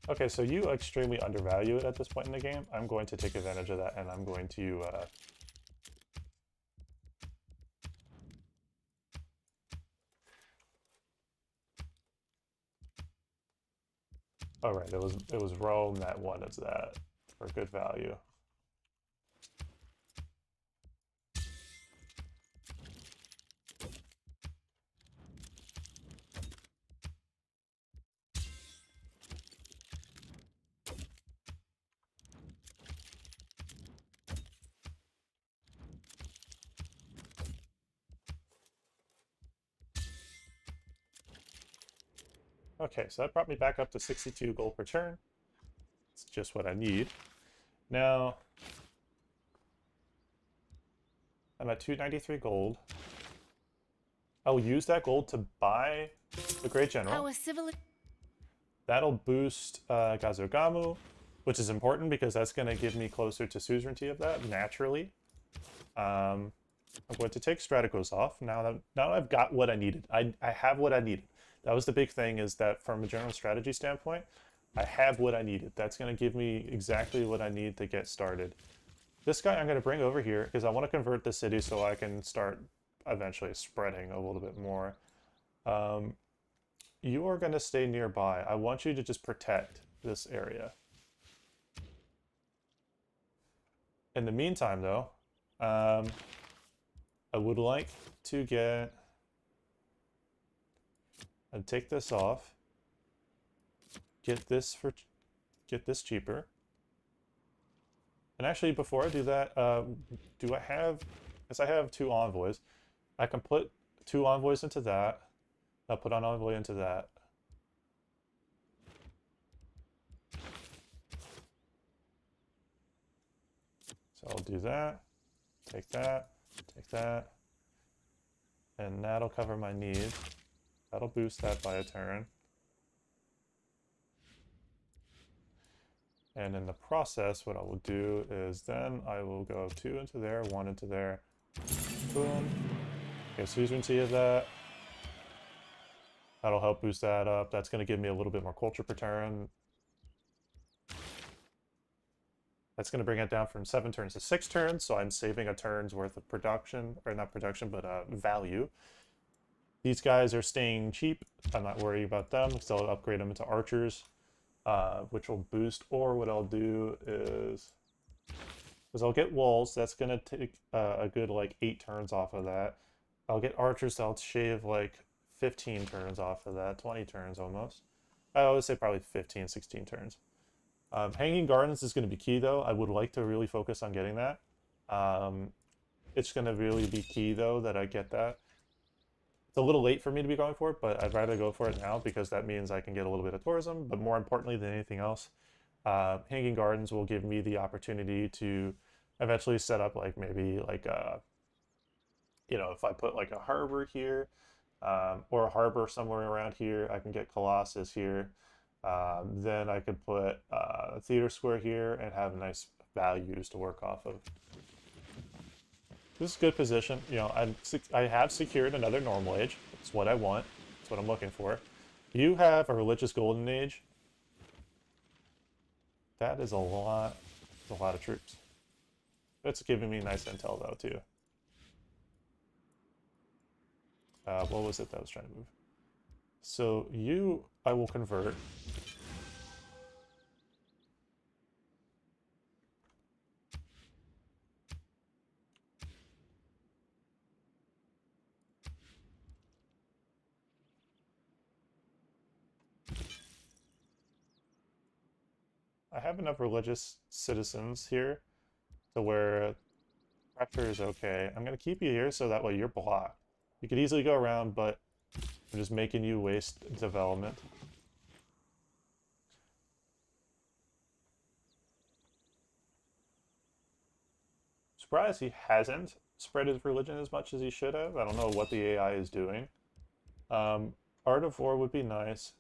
Okay, so you extremely undervalue it at this point in the game. I'm going to take advantage of that, and I'm going to oh right, it was Rome that wanted that for good value. Okay, so that brought me back up to 62 gold per turn. It's just what I need. Now, I'm at 293 gold. I'll use that gold to buy the Great General. Our civil That'll boost Gazogamu, which is important because that's going to give me closer to suzerainty of that naturally. I'm going to take Strategos off now that I've got what I needed. I have what I needed. That was the big thing, is that from a general strategy standpoint, I have what I needed. That's going to give me exactly what I need to get started. This guy I'm going to bring over here because I want to convert the city so I can start eventually spreading a little bit more. You are going to stay nearby. I want you to just protect this area. In the meantime, though, I would like to get... I'd take this off. Get this cheaper. And actually, before I do that, do I have... As I have 2 envoys, I can put 2 envoys into that. I'll put on envoy into that. So I'll do that, take that, and that'll cover my needs. That'll boost that by a turn. And in the process, what I will do is then I will go 2 into there, 1 into there, boom. Okay, suzerainty of that. That'll help boost that up. That's going to give me a little bit more culture per turn. That's going to bring it down from 7 turns to 6 turns, so I'm saving a turn's worth of production, or not production, but value. These guys are staying cheap. I'm not worried about them, because I'll upgrade them into archers, which will boost. Or what I'll do is I'll get walls. That's going to take a good like 8 turns off of that. I'll get archers, so I'll shave like 15 turns off of that, 20 turns almost. I would say probably 15, 16 turns. Hanging Gardens is going to be key, though. I would like to really focus on getting that. It's going to really be key, though, that I get that. It's a little late for me to be going for it, but I'd rather go for it now because that means I can get a little bit of tourism. But more importantly than anything else, Hanging Gardens will give me the opportunity to eventually set up like maybe like you know, if I put like a harbor here or a harbor somewhere around here, I can get Colossus here. Then I could put a theater square here and have nice values to work off of. This is a good position. You know, I have secured another normal age. That's what I want. That's what I'm looking for. You have a religious golden age. That is a lot. That's a lot of troops. That's giving me nice intel though too. What was it that I was trying to move? So you, I will convert. I have enough religious citizens here to where pressure is okay. I'm going to keep you here so that way you're blocked. You could easily go around, but I'm just making you waste development. Surprised he hasn't spread his religion as much as he should have. I don't know what the AI is doing. Art of War would be nice.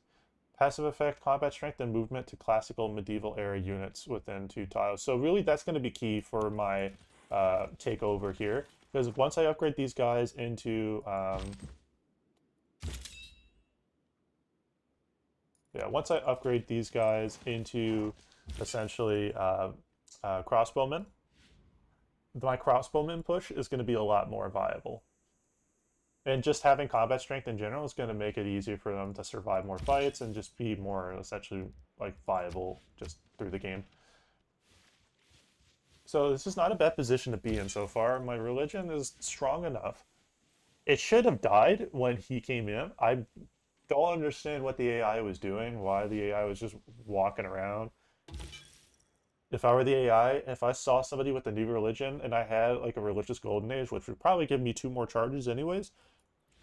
Passive effect, combat strength, and movement to classical medieval era units within 2 tiles. So really that's going to be key for my takeover here. Because once I upgrade these guys into... once I upgrade these guys into essentially crossbowmen, my crossbowman push is going to be a lot more viable. And just having combat strength in general is going to make it easier for them to survive more fights and just be more essentially like viable just through the game. So this is not a bad position to be in so far. My religion is strong enough. It should have died when he came in. I don't understand what the AI was doing, why the AI was just walking around. If I were the AI, if I saw somebody with a new religion and I had like a religious golden age, which would probably give me 2 more charges anyways,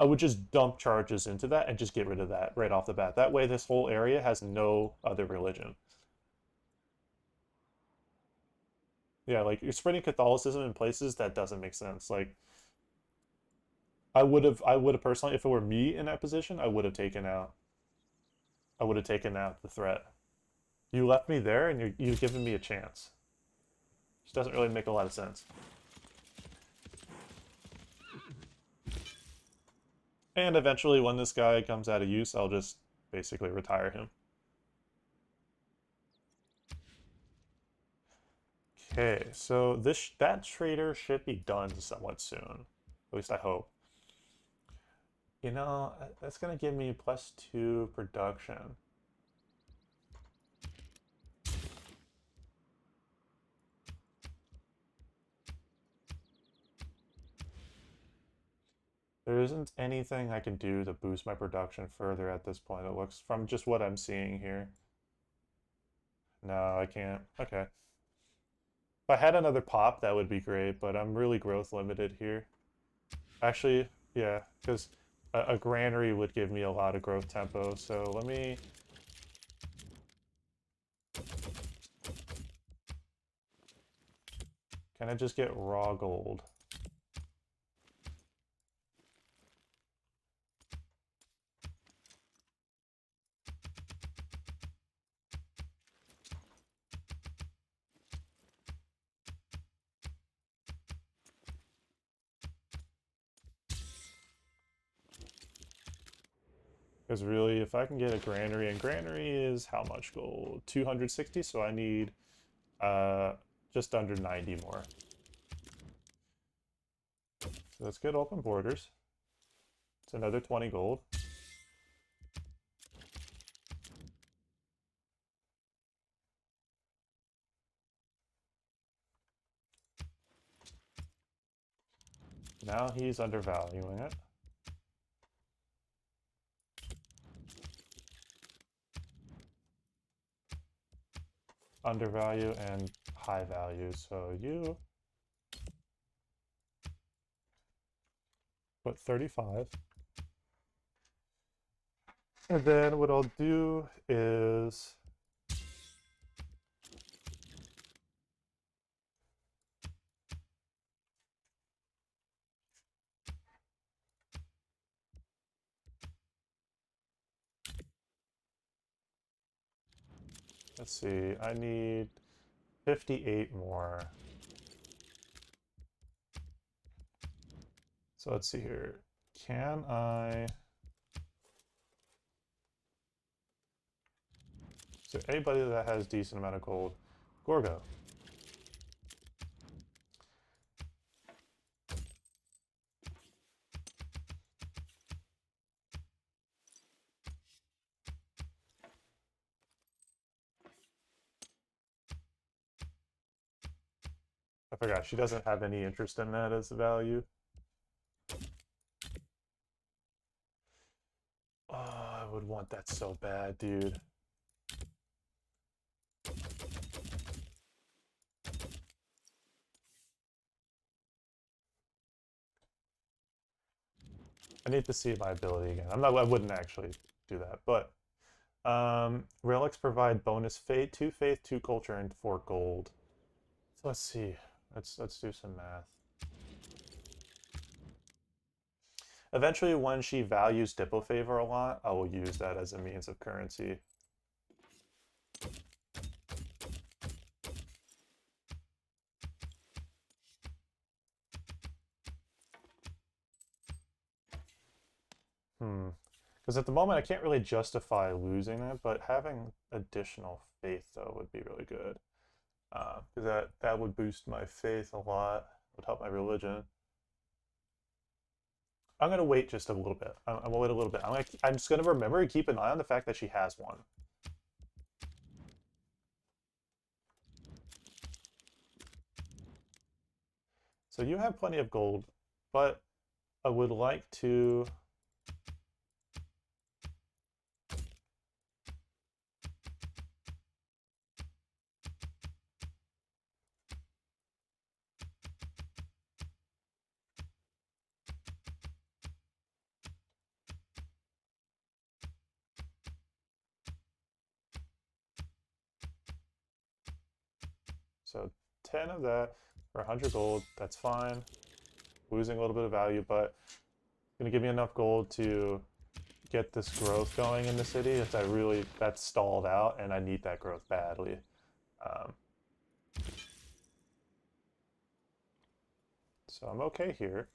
I would just dump charges into that and just get rid of that right off the bat. That way this whole area has no other religion. Yeah, like you're spreading Catholicism in places that doesn't make sense. Like I would have personally, if it were me in that position, I would have taken out the threat. You left me there and you've given me a chance. Which doesn't really make a lot of sense. And eventually when this guy comes out of use, I'll just basically retire him. Okay, so that trader should be done somewhat soon. At least I hope. You know, that's going to give me +2 production. There isn't anything I can do to boost my production further at this point, it looks, from just what I'm seeing here. No, I can't. Okay. If I had another pop, that would be great, but I'm really growth limited here. Actually, yeah, because a granary would give me a lot of growth tempo. So let me... Can I just get raw gold? Because really, if I can get a granary, and granary is how much gold? 260, so I need just under 90 more. So let's get open borders. It's another 20 gold. Now he's undervaluing it. Undervalue and high value, so you put 35. And then what I'll do is let's see, I need 58 more. So let's see here. Can I... So anybody that has decent amount of gold, Gorgo. I forgot, she doesn't have any interest in that as a value. Oh, I would want that so bad, dude. I need to see my ability again. I wouldn't actually do that, but relics provide bonus faith, 2 faith, 2 culture, and 4 gold. So let's see. Let's do some math. Eventually, when she values Diplo favor a lot, I will use that as a means of currency. Because at the moment, I can't really justify losing that, but having additional faith, though, would be really good. Because that would boost my faith a lot, would help my religion. I'm going to wait just a little bit. I'm going to wait a little bit. I'm just going to remember and keep an eye on the fact that she has one. So you have plenty of gold, but I would like to... So 10 of that for 100 gold, that's fine. Losing a little bit of value, but gonna give me enough gold to get this growth going in the city. That's stalled out, and I need that growth badly. So I'm okay here.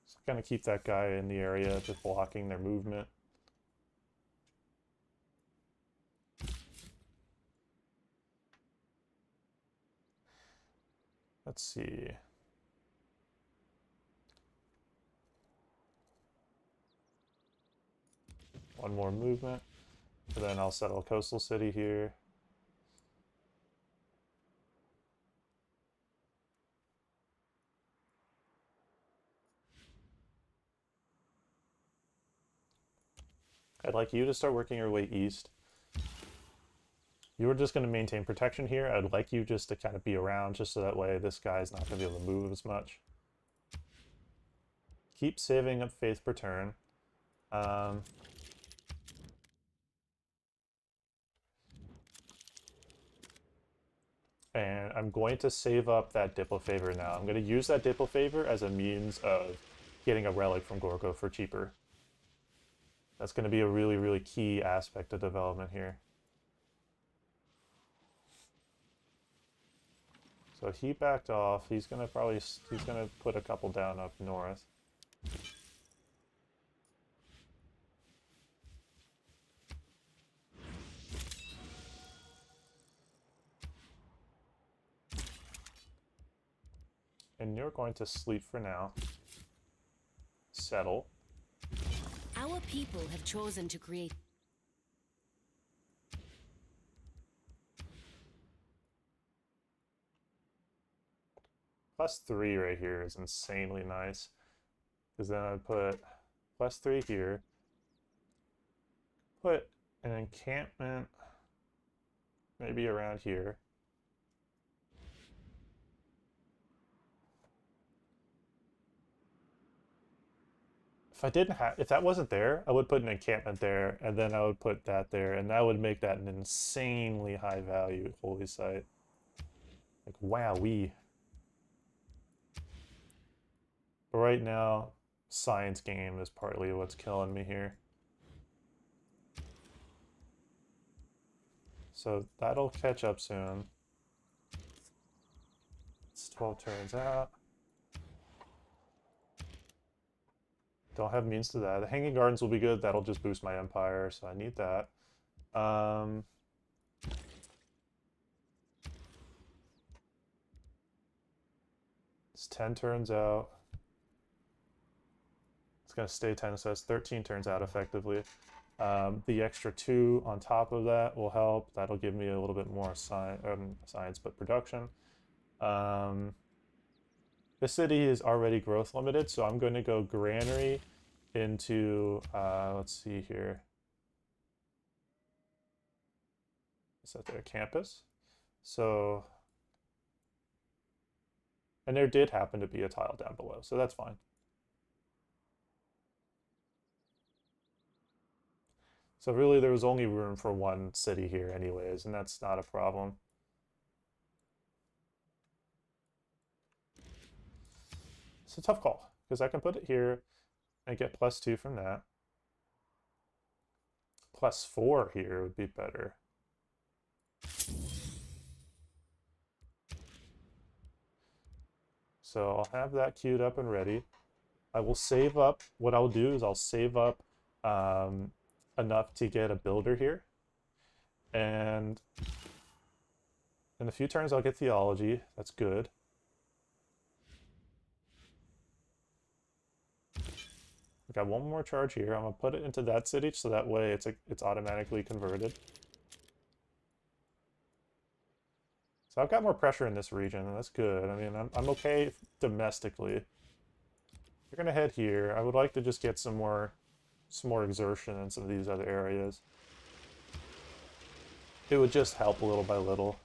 Just gonna keep that guy in the area, just blocking their movement. Let's see. One more movement. And then I'll settle a coastal city here. I'd like you to start working your way east. You're just going to maintain protection here. I'd like you just to kind of be around, just so that way this guy's not going to be able to move as much. Keep saving up faith per turn. And I'm going to save up that Diplo Favor now. I'm going to use that Diplo Favor as a means of getting a relic from Gorgo for cheaper. That's going to be a really, really key aspect of development here. So he backed off. He's going to put a couple down up north. And you're going to sleep for now. Settle. Our people have chosen to create. +3 right here is insanely nice. Because then I'd put +3 here. Put an encampment maybe around here. If that wasn't there, I would put an encampment there, and then I would put that there, and that would make that an insanely high value holy site. Like, wowee. But right now, science game is partly what's killing me here. So that'll catch up soon. It's 12 turns out. Don't have means to that. The Hanging Gardens will be good. That'll just boost my empire, so I need that. It's 10 turns out. It's going to stay 10, so that's 13 turns out effectively. The extra 2 on top of that will help. That'll give me a little bit more science, but production. The city is already growth limited, so I'm going to go granary into, let's see here. Is that their campus? So, and there did happen to be a tile down below, so that's fine. So really there was only room for one city here anyways, and that's not a problem. It's a tough call, because I can put it here and get +2 from that. +4 here would be better. So I'll have that queued up and ready. I will save up. What I'll do is I'll save up enough to get a builder here. And in a few turns I'll get theology. That's good. I got one more charge here. I'm gonna put it into that city so that way it's automatically converted. So I've got more pressure in this region, and that's good. I mean, I'm okay domestically. You're gonna head here. I would like to just get some more exertion in some of these other areas. It would just help a little by little.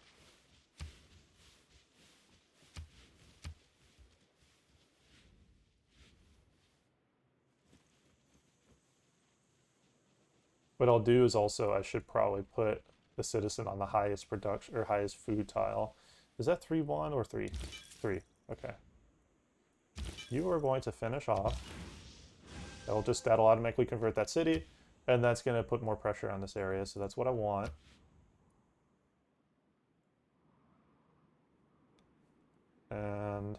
What I'll do is also, I should probably put the citizen on the highest production or highest food tile. Is that 3-1 or 3? 3. Okay. You are going to finish off. That'll automatically convert that city, and that's going to put more pressure on this area, so that's what I want. And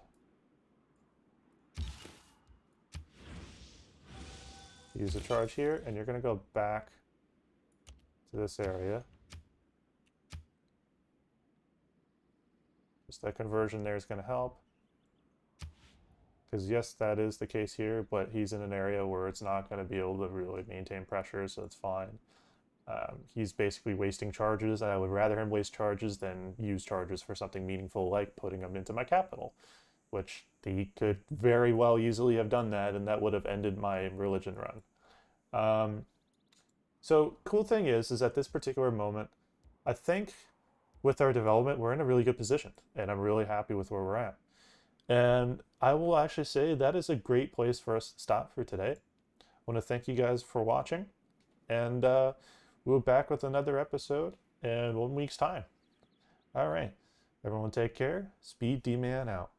use a charge here, and you're going to go back to this area. Just that conversion there is going to help. Because yes, that is the case here, but he's in an area where it's not going to be able to really maintain pressure, so it's fine. He's basically wasting charges, and I would rather him waste charges than use charges for something meaningful like putting them into my capital, which he could very well easily have done that, and that would have ended my religion run. So cool thing is at this particular moment, I think with our development, we're in a really good position, and I'm really happy with where we're at. And I will actually say that is a great place for us to stop for today. I want to thank you guys for watching, and we'll be back with another episode in 1 week's time. All right, everyone take care. SpeeDMan out.